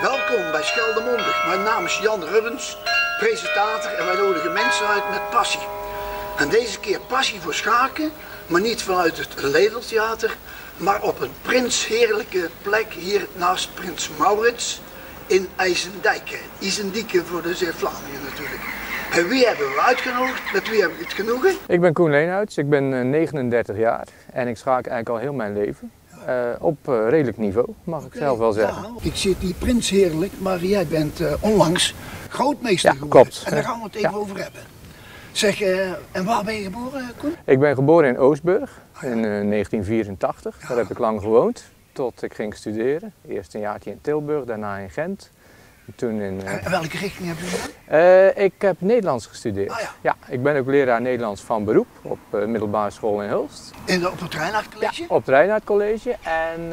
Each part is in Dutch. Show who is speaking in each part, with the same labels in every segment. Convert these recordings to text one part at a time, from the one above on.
Speaker 1: Welkom bij Scheldemondig. Mijn naam is Jan Rubbens, presentator en wij nodigen mensen uit met passie. En deze keer passie voor schaken, maar niet vanuit het Ledeltheater, maar op een prinsheerlijke plek hier naast Prins Maurits in IJsendijk. IJsendijk voor de Zeeuws-Vlamingen natuurlijk. En wie hebben we uitgenodigd? Met wie heb ik het genoegen?
Speaker 2: Ik ben Koen Leenhouts, ik ben 39 jaar en ik schaak eigenlijk al heel mijn leven. Op redelijk niveau, mag ik zelf wel zeggen.
Speaker 1: Ja, ik zit hier prinsheerlijk, maar jij bent onlangs grootmeester geworden.
Speaker 2: Klopt.
Speaker 1: En daar gaan we het even over hebben. Zeg, en waar ben je geboren, Koen?
Speaker 2: Ik ben geboren in Oostburg in 1984. Daar heb ik lang gewoond, tot ik ging studeren. Eerst een jaartje in Tilburg, daarna in Gent. Toen in,
Speaker 1: En welke richting heb je gedaan?
Speaker 2: ik heb Nederlands gestudeerd.
Speaker 1: Ah, ja.
Speaker 2: Ja, ik ben ook leraar Nederlands van beroep op middelbare school in Hulst.
Speaker 1: Op het Reinaard College?
Speaker 2: Ja, op het Reinaard College. En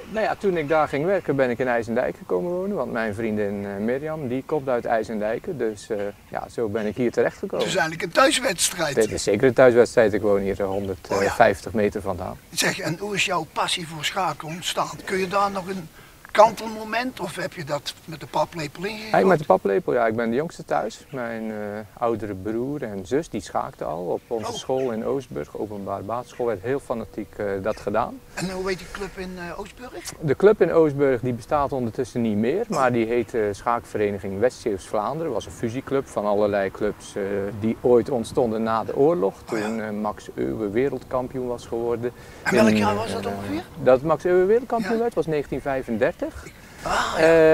Speaker 2: nou ja, toen ik daar ging werken ben ik in IJsendijk gekomen wonen. Want mijn vriendin Mirjam die komt uit IJsendijk. Dus ja, zo ben ik hier terecht gekomen.
Speaker 1: Het is eigenlijk een thuiswedstrijd.
Speaker 2: Dit is zeker een thuiswedstrijd. Ik woon hier 150 meter vandaan.
Speaker 1: Zeg, en hoe is jouw passie voor schaken ontstaan? Kun je daar nog een kantelmoment of heb je dat met de paplepel ingegooid?
Speaker 2: Eigenlijk met de paplepel, ja. Ik ben de jongste thuis. Mijn oudere broer en zus die schaakten al op onze school in Oostburg, openbare basisschool, werd heel fanatiek dat gedaan.
Speaker 1: En hoe heet die club in Oostburg?
Speaker 2: De club in Oostburg die bestaat ondertussen niet meer, maar die heette Schaakvereniging West-Zeeuws-Vlaanderen. Dat was een fusieclub van allerlei clubs die ooit ontstonden na de oorlog, toen Max Euwe wereldkampioen was geworden.
Speaker 1: En welk jaar was dat ongeveer?
Speaker 2: Dat Max Euwe wereldkampioen werd was 1935.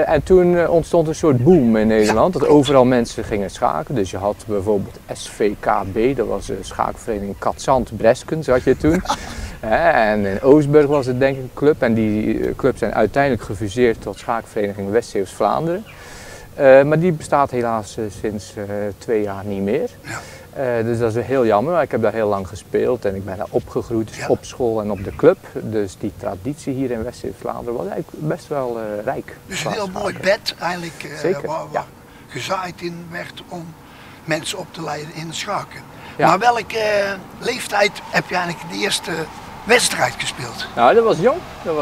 Speaker 2: En toen ontstond een soort boom in Nederland, dat overal mensen gingen schaken. Dus je had bijvoorbeeld SVKB, dat was een schaakvereniging Katzand-Breskens had je toen. En in Oostburg was het denk ik een club en die clubs zijn uiteindelijk gefuseerd tot schaakvereniging West-Zeeuws-Vlaanderen. Maar die bestaat helaas sinds 2 jaar niet meer. Dus dat is heel jammer, maar ik heb daar heel lang gespeeld en ik ben daar opgegroeid op school en op de club. Dus die traditie hier in West-Vlaanderen was eigenlijk best wel rijk.
Speaker 1: Dus een heel mooi bed eigenlijk,
Speaker 2: Zeker,
Speaker 1: waar gezaaid in werd om mensen op te leiden in het schaken.
Speaker 2: Ja.
Speaker 1: Maar welke leeftijd heb je eigenlijk de eerste wedstrijd gespeeld?
Speaker 2: Nou, dat was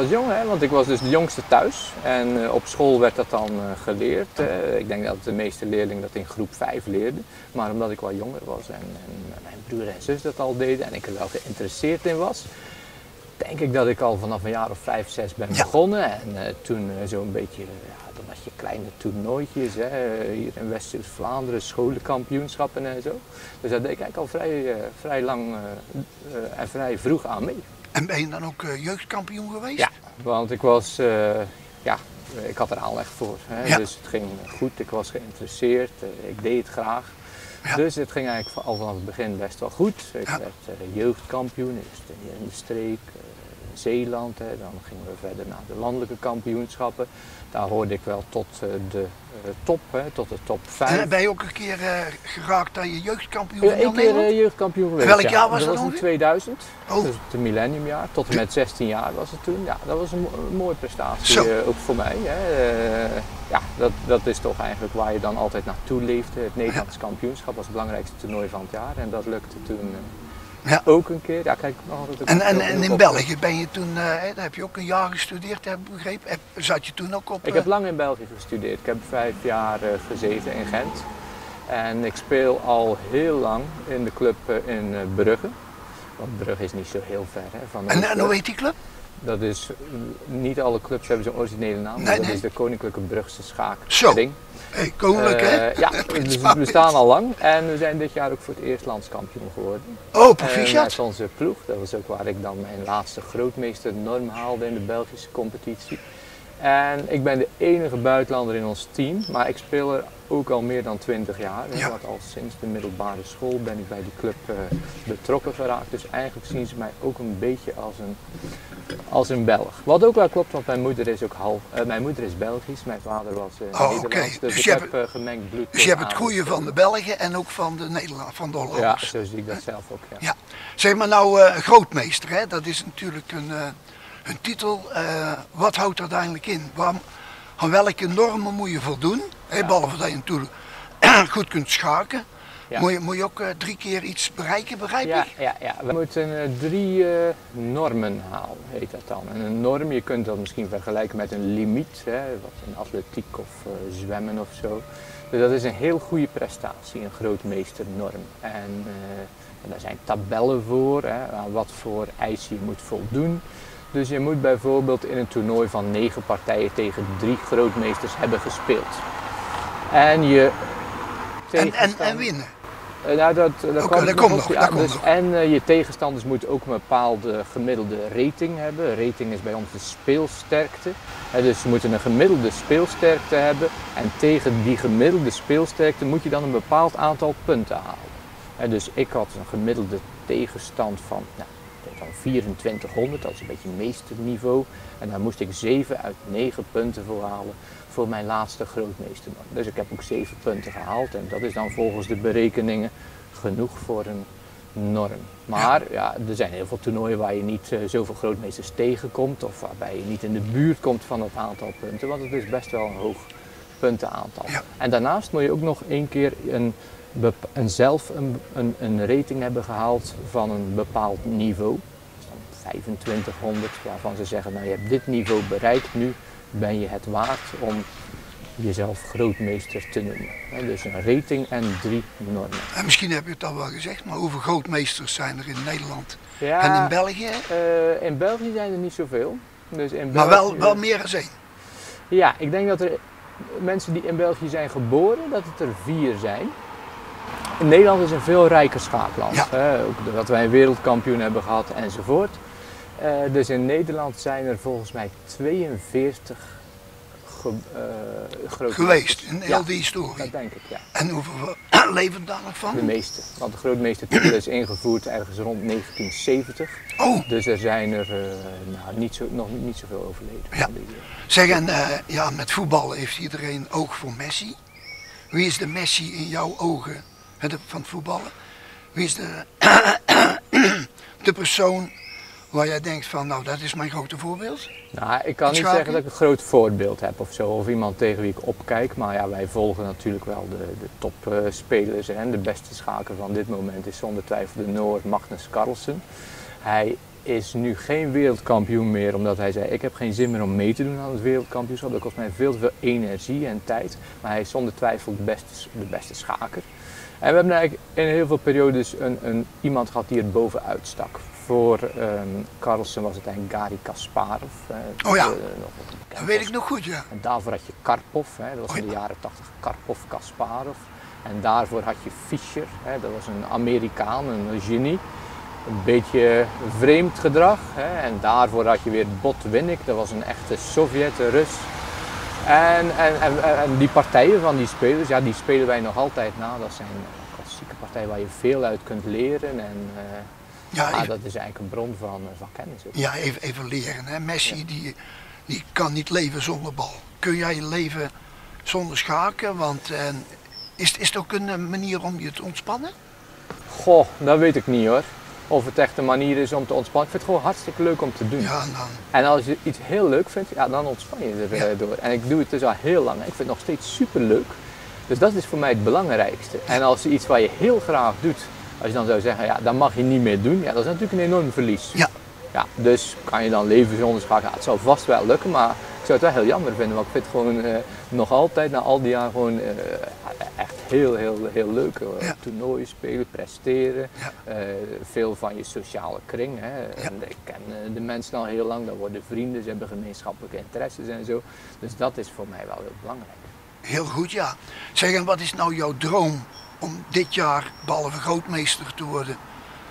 Speaker 2: jong hè, want ik was dus de jongste thuis en op school werd dat dan geleerd. Ik denk dat de meeste leerlingen dat in groep 5 leerden, maar omdat ik wel jonger was en mijn broer en zus dat al deden en ik er wel geïnteresseerd in was, denk ik dat ik al vanaf een jaar of 5, 6 ben begonnen en toen zo'n beetje, dan had je kleine toernooitjes hier in West-Vlaanderen, scholenkampioenschappen en zo. Dus dat deed ik eigenlijk al vrij lang en vrij vroeg aan mee.
Speaker 1: En ben je dan ook jeugdkampioen geweest?
Speaker 2: Ja, want ik was, ik had er aanleg voor. Hè? Dus het ging goed, ik was geïnteresseerd, ik deed het graag. Ja. Dus het ging eigenlijk al vanaf het begin best wel goed. Ik werd jeugdkampioen, eerst in de streek, Zeeland. Dan gingen we verder naar de landelijke kampioenschappen. Daar hoorde ik wel tot de top, tot de top 5.
Speaker 1: En ben je ook een keer geraakt dat je jeugdkampioen
Speaker 2: van Nederland? Een keer jeugdkampioen geweest.
Speaker 1: Welk jaar was dat?
Speaker 2: Dat was in 2000, dus het millenniumjaar. Tot en met 16 jaar was het toen. Ja, dat was een mooie prestatie, ook voor mij. Ja, dat is toch eigenlijk waar je dan altijd naartoe leefde. Het Nederlands kampioenschap was het belangrijkste toernooi van het jaar en dat lukte toen ook een keer. Ja, kijk,
Speaker 1: en in België ben je toen, daar heb je ook een jaar gestudeerd, heb ik begrepen. Zat je toen ook op?
Speaker 2: Ik heb lang in België gestudeerd. Ik heb 5 jaar gezeten in Gent. En ik speel al heel lang in de club in Brugge. Want Brugge is niet zo heel ver van de
Speaker 1: En hoe heet die club?
Speaker 2: Dat is, niet alle clubs hebben zo'n originele naam, maar dat is de Koninklijke Brugse Schaakring.
Speaker 1: Zo, koninklijk hè?
Speaker 2: Ja, dus we bestaan al lang en we zijn dit jaar ook voor het eerst landskampioen geworden.
Speaker 1: Oh, proficiat!
Speaker 2: Met onze ploeg, dat was ook waar ik dan mijn laatste grootmeesternorm haalde in de Belgische competitie. En ik ben de enige buitenlander in ons team, maar ik speel er ook al meer dan 20 jaar. Want al sinds de middelbare school ben ik bij die club betrokken geraakt. Dus eigenlijk zien ze mij ook een beetje als een Belg. Wat ook wel klopt, want mijn moeder is ook mijn moeder is Belgisch, mijn vader was Nederlands. Dus ik heb gemengd bloed.
Speaker 1: Dus je hebt het goede van de Belgen en ook van de Nederlanders, van de Hollanders.
Speaker 2: Ja, zo zie ik dat zelf ook.
Speaker 1: Ja. Zeg maar nou, grootmeester, hè? Dat is natuurlijk een titel. Wat houdt dat eigenlijk in? Aan welke normen moet je voldoen? Behalve dat je natuurlijk goed kunt schaken.
Speaker 2: ja.
Speaker 1: Moet je ook 3 keer iets bereiken, begrijp ik?
Speaker 2: Ja. We moeten 3 normen halen, heet dat dan. En een norm, je kunt dat misschien vergelijken met een limiet, hè, wat in atletiek of zwemmen of zo. Dus dat is een heel goede prestatie, een grootmeesternorm. En daar zijn tabellen voor, hè, aan wat voor eisen je moet voldoen. Dus je moet bijvoorbeeld in een toernooi van 9 partijen tegen 3 grootmeesters hebben gespeeld. En je
Speaker 1: en winnen.
Speaker 2: Nou, dat
Speaker 1: komt nog.
Speaker 2: En je tegenstanders moeten ook een bepaalde gemiddelde rating hebben. Rating is bij ons de speelsterkte. Dus ze moeten een gemiddelde speelsterkte hebben. En tegen die gemiddelde speelsterkte moet je dan een bepaald aantal punten halen. Dus ik had een gemiddelde tegenstand van 2400, dat is een beetje meesterniveau. En daar moest ik 7 uit 9 punten voor halen voor mijn laatste grootmeesternorm. Dus ik heb ook 7 punten gehaald en dat is dan volgens de berekeningen genoeg voor een norm. Maar ja, er zijn heel veel toernooien waar je niet zoveel grootmeesters tegenkomt of waarbij je niet in de buurt komt van het aantal punten, want het is best wel een hoog puntenaantal. Ja. En daarnaast moet je ook nog 1 keer een rating hebben gehaald van een bepaald niveau. Dus dan 2500, waarvan ze zeggen, nou je hebt dit niveau bereikt, nu ben je het waard om jezelf grootmeester te noemen. Dus een rating en 3 normen.
Speaker 1: En misschien heb je het al wel gezegd, maar hoeveel grootmeesters zijn er in Nederland?
Speaker 2: Ja,
Speaker 1: en in België?
Speaker 2: In België zijn er niet zoveel. Dus in
Speaker 1: maar
Speaker 2: België,
Speaker 1: wel meer dan 1?
Speaker 2: Ja, ik denk dat er mensen die in België zijn geboren, dat het er 4 zijn. In Nederland is een veel rijker schaakland. Ja. Ook dat wij een wereldkampioen hebben gehad enzovoort. Dus in Nederland zijn er volgens mij 42 grootmeesters.
Speaker 1: Geweest in heel die historie?
Speaker 2: Dat denk ik, ja.
Speaker 1: En hoeveel leven daar nog van?
Speaker 2: De meeste. Want de grootmeestertitel is ingevoerd ergens rond 1970.
Speaker 1: Oh!
Speaker 2: Dus er zijn er nog niet zoveel overleden.
Speaker 1: Ja. Zeg, en met voetbal heeft iedereen oog voor Messi. Wie is de Messi in jouw ogen van het voetballen? Wie is de persoon waar jij denkt van, nou dat is mijn grote voorbeeld?
Speaker 2: Nou, ik kan niet zeggen dat ik een groot voorbeeld heb of zo, of iemand tegen wie ik opkijk. Maar ja, wij volgen natuurlijk wel de topspelers. En de beste schaker van dit moment is zonder twijfel de Noor Magnus Carlsen. Hij is nu geen wereldkampioen meer, omdat hij zei, ik heb geen zin meer om mee te doen aan het wereldkampioenschap. Dat kost mij veel te veel energie en tijd. Maar hij is zonder twijfel de beste schaker. En we hebben eigenlijk in heel veel periodes iemand gehad die er bovenuit stak. Voor Carlsen was het eigenlijk Garry Kasparov.
Speaker 1: Oh ja, dat weet ik nog goed, ja.
Speaker 2: En daarvoor had je Karpov, dat was in de jaren 80 Karpov, Kasparov. En daarvoor had je Fischer, dat was een Amerikaan, een genie. Een beetje vreemd gedrag. En daarvoor had je weer Botvinnik, dat was een echte Sovjet-Rus. En die partijen van die spelers, ja, die spelen wij nog altijd na. Dat zijn klassieke partijen waar je veel uit kunt leren. En dat is eigenlijk een bron van kennis. Ook.
Speaker 1: Ja, even leren. Hè? Messi die kan niet leven zonder bal. Kun jij leven zonder schaken? Want is het ook een manier om je te ontspannen?
Speaker 2: Goh, dat weet ik niet hoor. Of het echt een manier is om te ontspannen. Ik vind het gewoon hartstikke leuk om te doen.
Speaker 1: Ja,
Speaker 2: en als je iets heel leuk vindt, ja, dan ontspan je er door. En ik doe het dus al heel lang. Ik vind het nog steeds super leuk. Dus dat is voor mij het belangrijkste. En als je iets wat je heel graag doet, als je dan zou zeggen, ja, dat mag je niet meer doen, ja, dat is natuurlijk een enorm verlies.
Speaker 1: Ja.
Speaker 2: Ja, dus kan je dan leven zonder schaken? Ja, het zou vast wel lukken, maar ik zou het wel heel jammer vinden. Want ik vind het gewoon nog altijd, na al die jaren, gewoon echt heel leuk.
Speaker 1: Ja.
Speaker 2: Toernooien spelen, presteren,
Speaker 1: ja.
Speaker 2: Veel van je sociale kring. Hè. Ja. En ik ken de mensen al heel lang, dan worden vrienden, ze hebben gemeenschappelijke interesses en zo. Dus dat is voor mij wel heel belangrijk.
Speaker 1: Heel goed, ja. Zeg, en wat is nou jouw droom om dit jaar, behalve grootmeester te worden,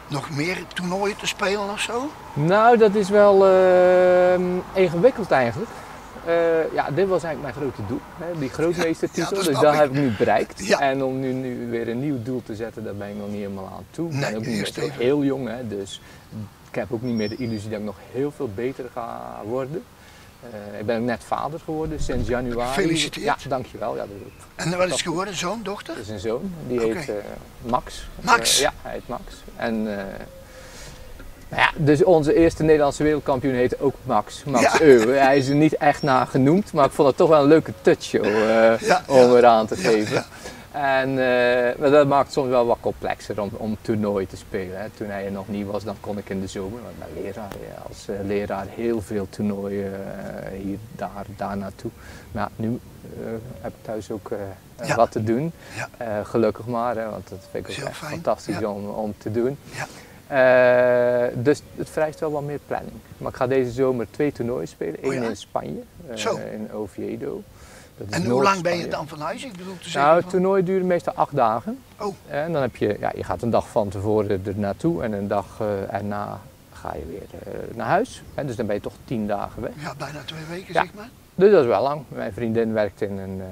Speaker 1: nog meer toernooien te spelen of zo?
Speaker 2: Nou, dat is wel ingewikkeld eigenlijk. Ja, dit was eigenlijk mijn grote doel, hè, die grootmeestertitel, dus dat heb ik nu bereikt. Ja. En om nu weer een nieuw doel te zetten, daar ben ik nog niet helemaal aan toe. Ik ben ook niet meer zo heel jong, hè, dus ik heb ook niet meer de illusie dat ik nog heel veel beter ga worden. Ik ben ook net vader geworden sinds januari.
Speaker 1: Gefeliciteerd.
Speaker 2: Ja, dankjewel. Ja,
Speaker 1: en wat is het geworden? Zoon, dochter?
Speaker 2: Dat is een zoon, die heet Max.
Speaker 1: Max?
Speaker 2: Ja, hij heet Max. En ja, dus onze eerste Nederlandse wereldkampioen heette ook Max Euwe. Hij is er niet echt naar genoemd, maar ik vond het toch wel een leuke touch om eraan te geven. Ja. En maar dat maakt het soms wel wat complexer om toernooi te spelen. Hè. Toen hij er nog niet was, dan kon ik in de zomer, want ik ben leraar, als leraar heel veel toernooien hier, daar naartoe. Maar ja, nu heb ik thuis ook wat te doen. Ja. Gelukkig maar, hè, want dat vind ik ook echt fantastisch om te doen. Ja. Dus het vereist wel wat meer planning. Maar ik ga deze zomer 2 toernooien spelen. Eén in Spanje, in Oviedo.
Speaker 1: En hoe lang ben je dan van huis? Ik bedoel
Speaker 2: het toernooi duurt meestal 8 dagen. Oh. En dan heb je, je gaat een dag van tevoren er naartoe en een dag erna ga je weer naar huis. Dus dan ben je toch 10 dagen weg.
Speaker 1: Ja, bijna 2 weken zeg maar.
Speaker 2: Dus dat is wel lang. Mijn vriendin werkt in een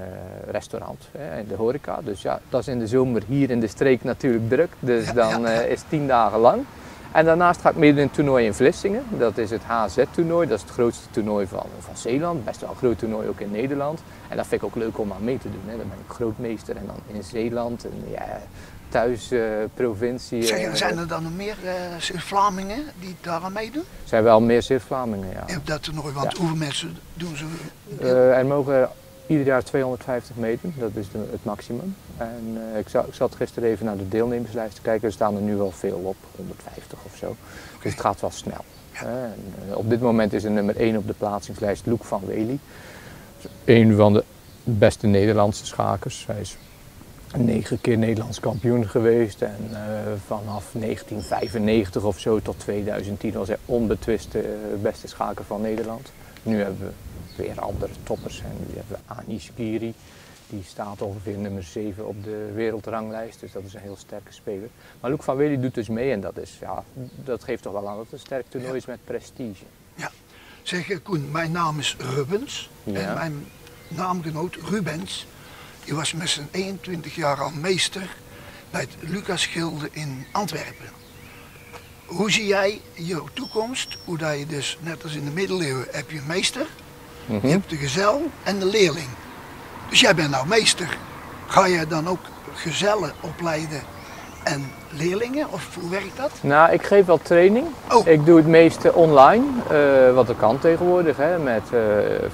Speaker 2: restaurant, in de horeca. Dus ja, dat is in de zomer hier in de streek natuurlijk druk. Dus dan is 10 dagen lang. En daarnaast ga ik meedoen in een toernooi in Vlissingen. Dat is het HZ-toernooi. Dat is het grootste toernooi van Zeeland. Best wel een groot toernooi ook in Nederland. En dat vind ik ook leuk om aan mee te doen. Hè. Dan ben ik grootmeester en dan in Zeeland. En thuis, provincie.
Speaker 1: Zijn er dan nog meer Zeeuws-Vlamingen die daar aan meedoen?
Speaker 2: Er zijn wel meer Zeeuws-Vlamingen, ja.
Speaker 1: Op dat toernooi, want hoeveel mensen doen ze?
Speaker 2: Er mogen ieder jaar 250 meedoen, dat is het maximum. En ik zat gisteren even naar de deelnemerslijst te kijken, er staan er nu wel veel op, 150 of zo. Dus het gaat wel snel. Ja. En op dit moment is er nummer 1 op de plaatsingslijst Loek van Wely. Een van de beste Nederlandse schakers. Hij is 9 keer Nederlands kampioen geweest en vanaf 1995 of zo tot 2010 was hij onbetwist de beste schaker van Nederland. Nu hebben we weer andere toppers en nu hebben we Anish Giri, die staat ongeveer nummer 7 op de wereldranglijst, dus dat is een heel sterke speler. Maar Loek van Wely doet dus mee en dat geeft toch wel aan dat het een sterk toernooi is met prestige.
Speaker 1: Ja, zeg Koen, mijn naam is Rubens en mijn naamgenoot Rubens, die was met zijn 21 jaar al meester bij het Lucas Gilde in Antwerpen. Hoe zie jij jouw toekomst? Hoe dat je dus, net als in de middeleeuwen, heb je een meester, je hebt de gezel en de leerling. Dus jij bent nou meester. Ga je dan ook gezellen opleiden en leerlingen? Of hoe werkt dat?
Speaker 2: Nou, ik geef wel training. Oh. Ik doe het meeste online, wat er kan tegenwoordig, hè,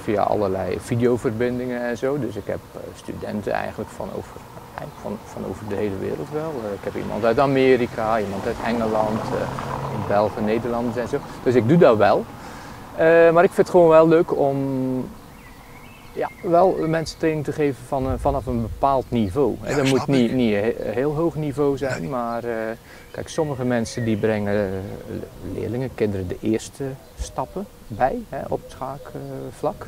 Speaker 2: via allerlei videoverbindingen en zo. Dus ik heb studenten eigenlijk van over de hele wereld wel. Ik heb iemand uit Amerika, iemand uit Engeland, in België, Nederland en zo. Dus ik doe dat wel. Maar ik vind het gewoon wel leuk om wel mensen training te geven vanaf een bepaald niveau. Ja, dat moet niet een heel hoog niveau zijn, maar kijk, sommige mensen die brengen leerlingen, kinderen de eerste stappen bij op het schaakvlak.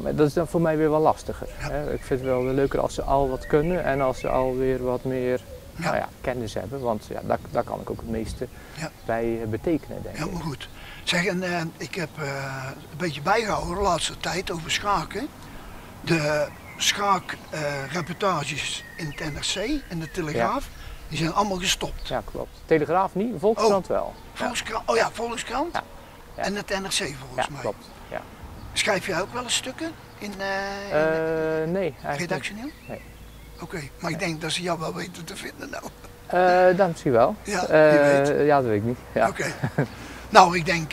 Speaker 2: Maar dat is dan voor mij weer wel lastiger. Ja. Ik vind het wel leuker als ze al wat kunnen en als ze alweer wat meer kennis hebben, want daar kan ik ook het meeste bij betekenen, denk ik.
Speaker 1: Helemaal goed. Zeg, en ik heb een beetje bijgehouden de laatste tijd over schaken. De schaakreportages in het NRC en de Telegraaf, die zijn allemaal gestopt.
Speaker 2: Ja, klopt. Telegraaf niet, Volkskrant wel.
Speaker 1: Volkskrant, oh ja, Volkskrant en het NRC volgens mij.
Speaker 2: Klopt. Ja.
Speaker 1: Schrijf jij ook wel eens stukken in
Speaker 2: nee,
Speaker 1: redactioneel?
Speaker 2: Nee.
Speaker 1: Oké, maar ik denk dat ze jou wel weten te vinden nou.
Speaker 2: Dat misschien wel.
Speaker 1: Ja, wie weet.
Speaker 2: Ja, dat weet ik niet. Ja.
Speaker 1: Oké. Nou, ik denk,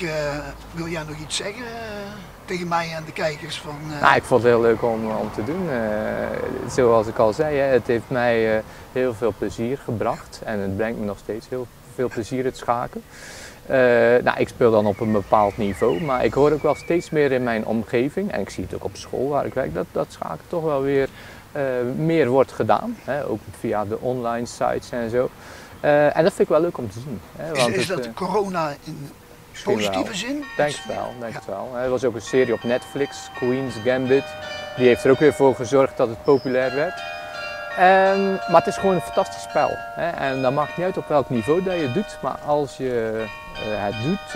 Speaker 1: wil jij nog iets zeggen tegen mij en de kijkers?
Speaker 2: Nou, ik vond het heel leuk om te doen. Zoals ik al zei, het heeft mij heel veel plezier gebracht en het brengt me nog steeds heel veel plezier het schaken. Ik speel dan op een bepaald niveau, maar ik hoor ook wel steeds meer in mijn omgeving, en ik zie het ook op school waar ik werk, dat schaken toch wel weer meer wordt gedaan, ook via de online sites en zo. En dat vind ik wel leuk om te zien. Want
Speaker 1: is dat corona in positieve zin?
Speaker 2: Denk het wel. Er was ook een serie op Netflix, Queen's Gambit, die heeft er ook weer voor gezorgd dat het populair werd. Maar het is gewoon een fantastisch spel. En dat maakt niet uit op welk niveau dat je het doet, maar als je het doet,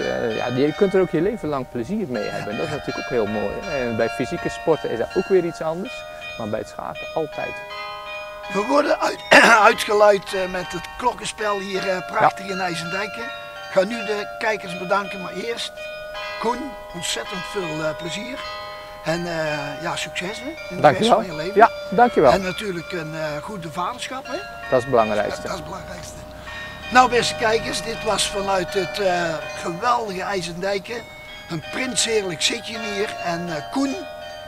Speaker 2: je kunt er ook je leven lang plezier mee hebben. Dat is natuurlijk ook heel mooi. En bij fysieke sporten is dat ook weer iets anders, maar bij het schaken altijd.
Speaker 1: We worden uitgeluid met het klokkenspel hier prachtig in IJsendijken. Ik ga nu de kijkers bedanken, maar eerst Koen, ontzettend veel plezier. En succes in de rest van je leven.
Speaker 2: Ja, dankjewel.
Speaker 1: En natuurlijk een goede vaderschap. Hè?
Speaker 2: Dat is het belangrijkste.
Speaker 1: Dat is het belangrijkste. Nou beste kijkers, dit was vanuit het geweldige IJsendijken. Een prinsheerlijk zitje hier. En Koen,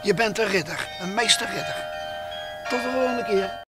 Speaker 1: je bent een ridder, een meesterridder. Tot de volgende keer.